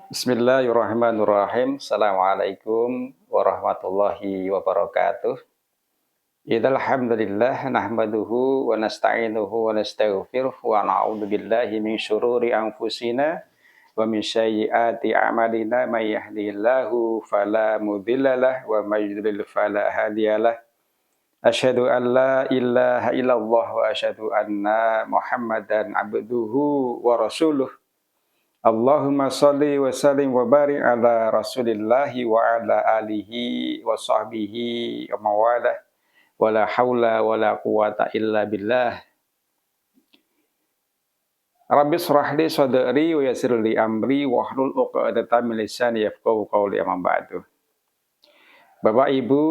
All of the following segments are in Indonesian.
Bismillahirrahmanirrahim. Assalamualaikum warahmatullahi wabarakatuh. Innal hamdalillah nahmaduhu wa nasta'inuhu wa nastaghfiruh wa na'udzu billahi min syururi anfusina wa min sayyiati a'malina may yahdihillahu fala mudhillalah wa may yudlil fala hadiyalah. Asyhadu an la ilaha illallah wa asyhadu anna Muhammadan abduhu wa rasuluh. Allahumma sholli wa sallim wa barik ala Rasulillahi wa ala alihi wa sahbihi wa mawala wa la haula wa la quwata illa billah. Rabbi shrah li sadri wa yassir li amri wa hlul 'uqdatam min lisani yafqahu qawli, amma ba'du. Bapak Ibu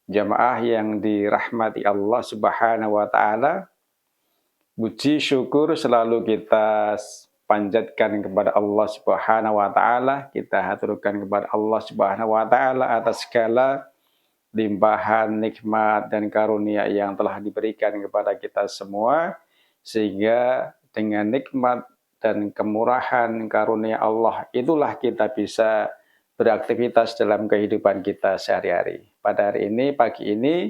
jamaah yang dirahmati Allah Subhanahu wa taala, puji syukur selalu kita panjatkan kepada Allah Subhanahu wa taala, kita haturkan kepada Allah Subhanahu wa taala atas segala limpahan nikmat dan karunia yang telah diberikan kepada kita semua, sehingga dengan nikmat dan kemurahan karunia Allah itulah kita bisa beraktivitas dalam kehidupan kita sehari-hari. Pada hari ini, pagi ini,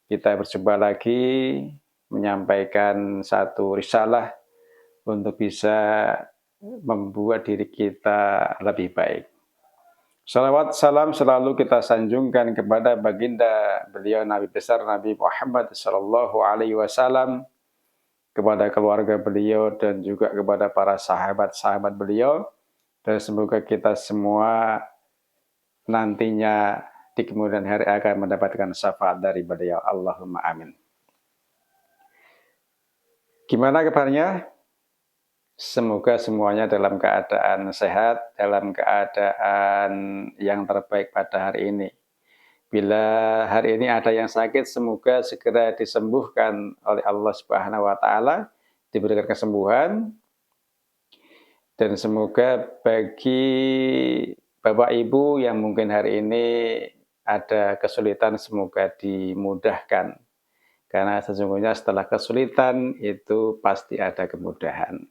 kita berjumpa lagi menyampaikan satu risalah untuk bisa membuat diri kita lebih baik. Salawat salam selalu kita sanjungkan kepada baginda beliau Nabi besar Nabi Muhammad sallallahu alaihi wasallam, kepada keluarga beliau dan juga kepada para sahabat-sahabat beliau, dan semoga kita semua nantinya di kemudian hari akan mendapatkan syafaat dari beliau. Allahumma amin. Gimana kabarnya? Semoga semuanya dalam keadaan sehat, dalam keadaan yang terbaik pada hari ini. Bila hari ini ada yang sakit, semoga segera disembuhkan oleh Allah Subhanahu wa taala, diberikan kesembuhan. Dan semoga bagi Bapak Ibu yang mungkin hari ini ada kesulitan, semoga dimudahkan. Karena sesungguhnya setelah kesulitan itu pasti ada kemudahan.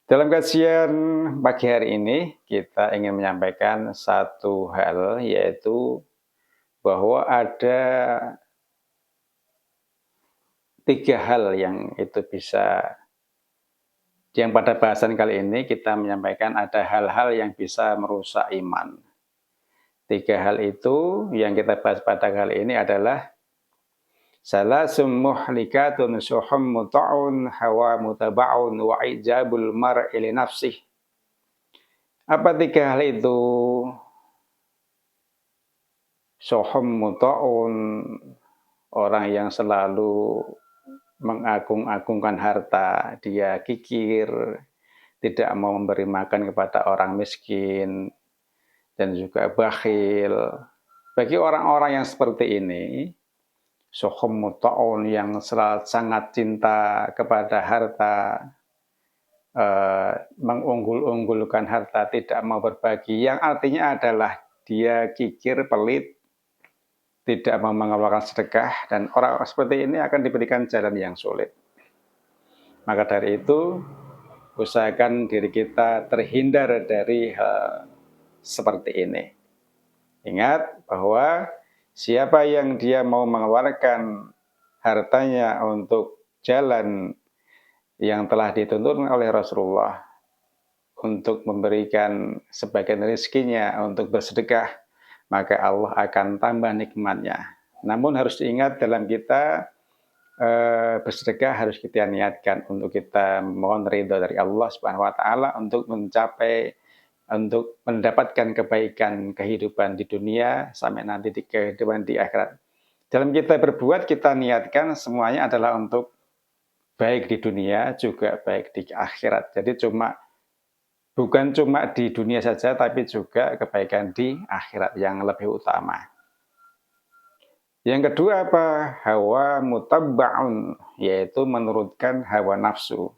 Dalam kajian pagi hari ini, kita ingin menyampaikan satu hal, yaitu bahwa ada 3 hal yang itu bisa, yang pada bahasan kali ini kita menyampaikan ada hal-hal yang bisa merusak iman. 3 hal itu yang kita bahas pada kali ini adalah salasum muhlikatun syuhum muta'un hawa mutaba'un wa ijabul mar'i li nafsih. Apa 3 hal itu? Syuhum muta'un, orang yang selalu mengagung-agungkan harta, dia kikir, tidak mau memberi makan kepada orang miskin, dan juga bakhil. Bagi orang-orang yang seperti ini, syuhum muta'un, yang sangat cinta kepada harta, mengunggul-unggulkan harta, tidak mau berbagi, yang artinya adalah dia kikir, pelit, tidak mau mengeluarkan sedekah, dan orang seperti ini akan diberikan jalan yang sulit. Maka dari itu, usahakan diri kita terhindar dari hal seperti ini. Ingat bahwa siapa yang dia mau mengeluarkan hartanya untuk jalan yang telah dituntun oleh Rasulullah, untuk memberikan sebagian rezekinya untuk bersedekah, maka Allah akan tambah nikmatnya. Namun harus diingat, dalam kita bersedekah harus kita niatkan untuk kita mohon ridho dari Allah Subhanahu wa taala untuk mendapatkan kebaikan kehidupan di dunia sampai nanti di kehidupan di akhirat. Dalam kita berbuat, kita niatkan semuanya adalah untuk baik di dunia juga baik di akhirat. Jadi bukan cuma di dunia saja, tapi juga kebaikan di akhirat yang lebih utama. Yang kedua apa? Hawa mutabba'un, yaitu menurutkan hawa nafsu.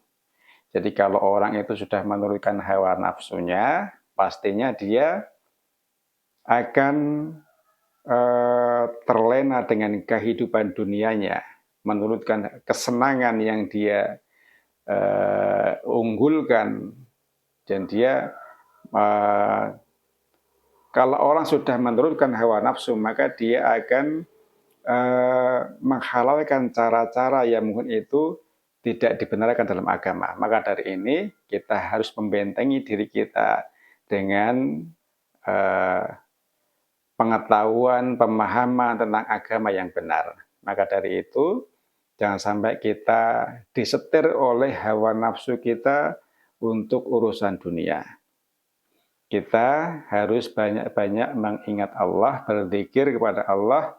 Jadi kalau orang itu sudah menurutkan hawa nafsunya, pastinya dia akan terlena dengan kehidupan dunianya, menurutkan kesenangan yang dia unggulkan. Dan dia kalau orang sudah menurunkan hawa nafsu, maka dia akan menghalalkan cara-cara yang mungkin itu tidak dibenarkan dalam agama. Maka dari ini kita harus membentengi diri kita dengan pengetahuan, pemahaman tentang agama yang benar. Maka dari itu jangan sampai kita disetir oleh hawa nafsu kita untuk urusan dunia. Kita harus banyak-banyak mengingat Allah, berzikir kepada Allah,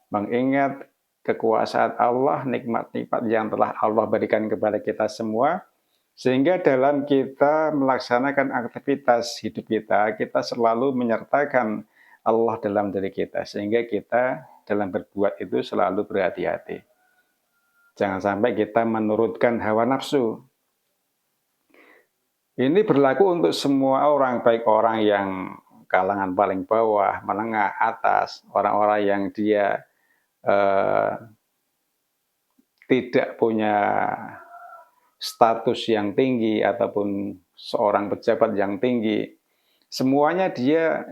mengingat kekuasaan Allah, nikmat-nikmat yang telah Allah berikan kepada kita semua, sehingga dalam kita melaksanakan aktivitas hidup kita, kita selalu menyertakan Allah dalam diri kita, sehingga kita dalam berbuat itu selalu berhati-hati. Jangan sampai kita menurutkan hawa nafsu. Ini berlaku untuk semua orang, baik orang yang kalangan paling bawah, menengah, atas, orang-orang yang dia tidak punya status yang tinggi ataupun seorang pejabat yang tinggi. Semuanya dia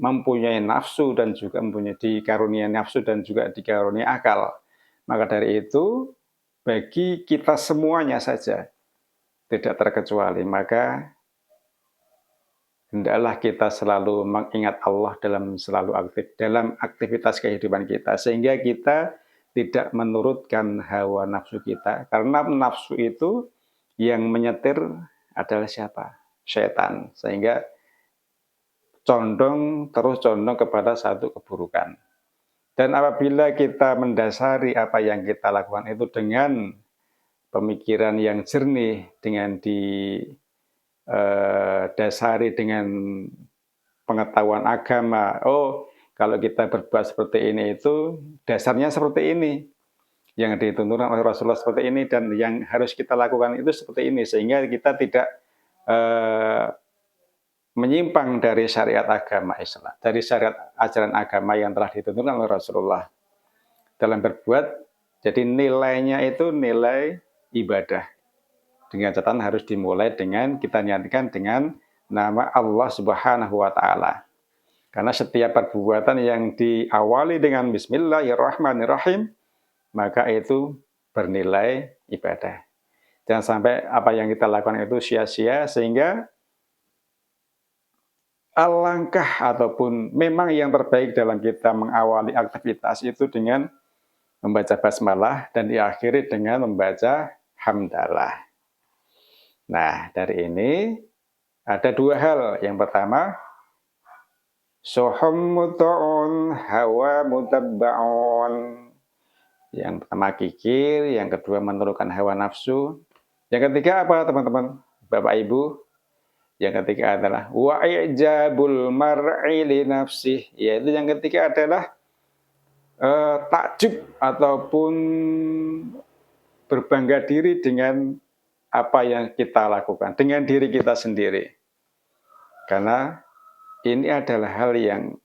mempunyai nafsu dan juga mempunyai dikarunia nafsu dan juga dikarunia akal. Maka dari itu, bagi kita semuanya saja, tidak terkecuali, maka hendaklah kita selalu mengingat Allah dalam aktivitas kehidupan kita, sehingga kita tidak menurutkan hawa nafsu kita, karena nafsu itu yang menyetir adalah siapa? Setan, sehingga terus condong kepada satu keburukan. Dan apabila kita mendasari apa yang kita lakukan itu dengan pemikiran yang jernih, dengan dasari dengan pengetahuan agama. Oh, kalau kita berbuat seperti ini itu dasarnya seperti ini. Yang dituntunkan oleh Rasulullah seperti ini, dan yang harus kita lakukan itu seperti ini, sehingga kita tidak menyimpang dari syariat agama Islam, dari syariat ajaran agama yang telah dituntunkan oleh Rasulullah dalam berbuat. Jadi nilainya itu nilai ibadah. Dengan catatan harus dimulai dengan kita niatkan dengan nama Allah Subhanahu wa Ta'ala. Karena setiap perbuatan yang diawali dengan Bismillahirrahmanirrahim, maka itu bernilai ibadah. Jangan sampai apa yang kita lakukan itu sia-sia, sehingga alangkah ataupun memang yang terbaik dalam kita mengawali aktivitas itu dengan membaca basmalah dan diakhiri dengan membaca hamdalah. Nah, dari ini ada dua hal. Yang pertama, sohom muta'un hawa mutabba'un. Yang pertama kikir, yang kedua menurunkan hawa nafsu. Yang ketiga apa teman-teman, Bapak Ibu? Yang ketiga adalah wa'ijabul mar'i li nafsih. Yaitu yang ketiga adalah takjub ataupun berbangga diri dengan apa yang kita lakukan, dengan diri kita sendiri. Karena ini adalah hal yang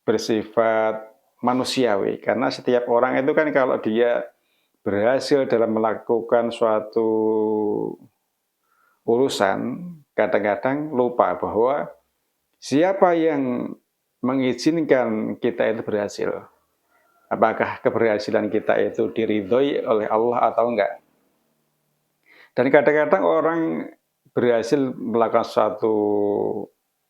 bersifat manusiawi. Karena setiap orang itu kan kalau dia berhasil dalam melakukan suatu urusan, kadang-kadang lupa bahwa siapa yang mengizinkan kita itu berhasil. Apakah keberhasilan kita itu diridhoi oleh Allah atau enggak? Dan kadang-kadang orang berhasil melakukan suatu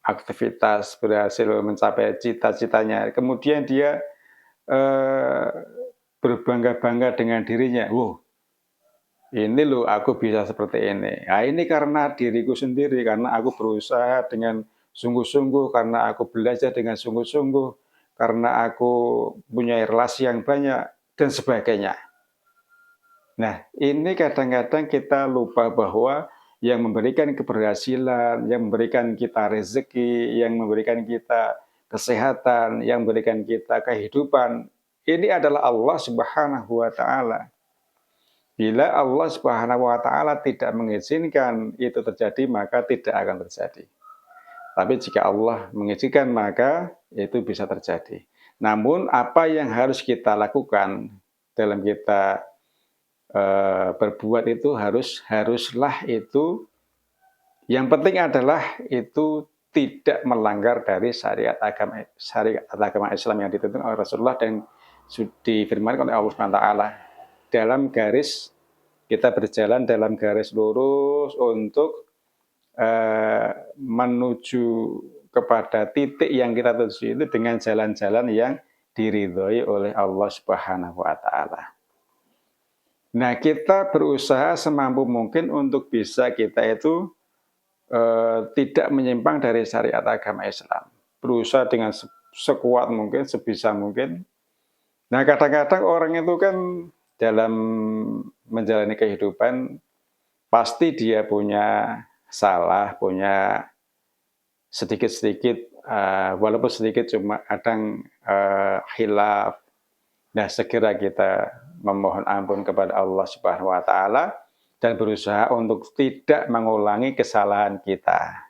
aktivitas, berhasil mencapai cita-citanya, kemudian dia berbangga-bangga dengan dirinya. Wow, ini loh aku bisa seperti ini. Nah, ini karena diriku sendiri, karena aku berusaha dengan sungguh-sungguh, karena aku belajar dengan sungguh-sungguh, karena aku punya relasi yang banyak, dan sebagainya. Nah, ini kadang-kadang kita lupa bahwa yang memberikan keberhasilan, yang memberikan kita rezeki, yang memberikan kita kesehatan, yang memberikan kita kehidupan, ini adalah Allah Subhanahu wa Ta'ala. Bila Allah Subhanahu wa Ta'ala tidak mengizinkan itu terjadi, maka tidak akan terjadi. Tapi jika Allah mengizinkan, maka itu bisa terjadi. Namun apa yang harus kita lakukan dalam kita berbuat itu haruslah itu, yang penting adalah itu tidak melanggar dari syariat agama Islam yang ditentukan oleh Rasulullah dan difirmankan oleh Allah SWT. Dalam garis, kita berjalan dalam garis lurus untuk menuju kepada titik yang kita tuju itu dengan jalan-jalan yang diridhoi oleh Allah Subhanahu wa taala. Nah, kita berusaha semampu mungkin untuk bisa kita itu tidak menyimpang dari syariat agama Islam. Berusaha dengan sekuat mungkin, sebisa mungkin. Nah, kadang-kadang orang itu kan dalam menjalani kehidupan pasti dia punya salah, punya sedikit-sedikit, walaupun sedikit cuma kadang khilaf. Nah, segera kita memohon ampun kepada Allah Subhanahu wa taala dan berusaha untuk tidak mengulangi kesalahan kita.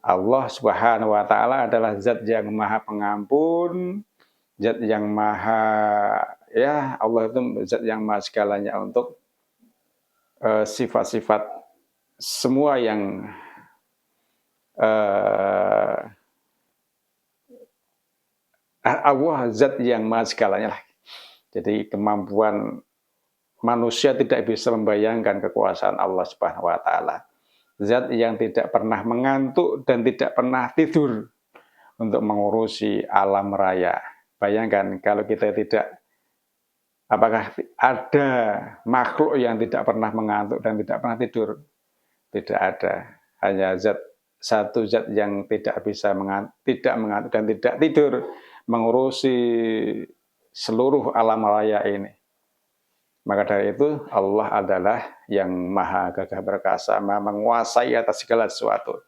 Allah Subhanahu wa taala adalah zat yang Maha Pengampun, zat yang Allah itu zat yang maha segalanya untuk sifat-sifat semua yang Allah zat yang maha segalanya lah. Jadi kemampuan manusia tidak bisa membayangkan kekuasaan Allah Subhanahu wa taala. Zat yang tidak pernah mengantuk dan tidak pernah tidur untuk mengurusi alam raya. Bayangkan kalau kita tidak, apakah ada makhluk yang tidak pernah mengantuk dan tidak pernah tidur? Tidak ada. Hanya satu zat yang tidak bisa tidak mengantuk dan tidak tidur mengurusi seluruh alam raya ini. Maka dari itu Allah adalah yang maha gagah perkasa, maha menguasai atas segala sesuatu.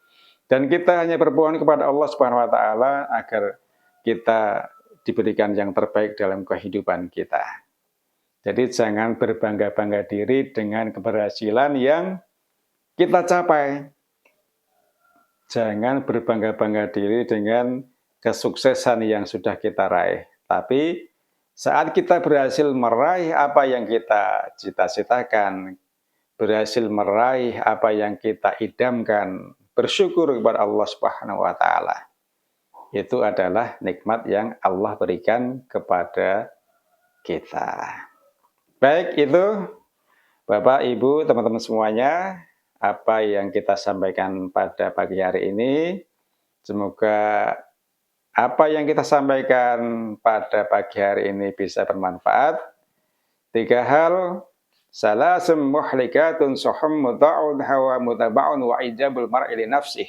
Dan kita hanya bermohon kepada Allah Subhanahu wa taala agar kita diberikan yang terbaik dalam kehidupan kita. Jadi jangan berbangga-bangga diri dengan keberhasilan yang kita capai. Jangan berbangga-bangga diri dengan kesuksesan yang sudah kita raih. Tapi saat kita berhasil meraih apa yang kita cita-citakan, berhasil meraih apa yang kita idamkan, bersyukur kepada Allah Subhanahu wa taala. Itu adalah nikmat yang Allah berikan kepada kita. Baik, itu Bapak, Ibu, teman-teman semuanya, apa yang kita sampaikan pada pagi hari ini. Semoga apa yang kita sampaikan pada pagi hari ini bisa bermanfaat. 3 hal, salasum muhlikatun suhum muta'un hawa mutaba'un wa ijabul mar'i li nafsih.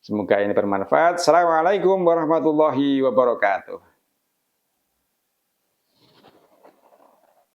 Semoga ini bermanfaat. Assalamualaikum warahmatullahi wabarakatuh.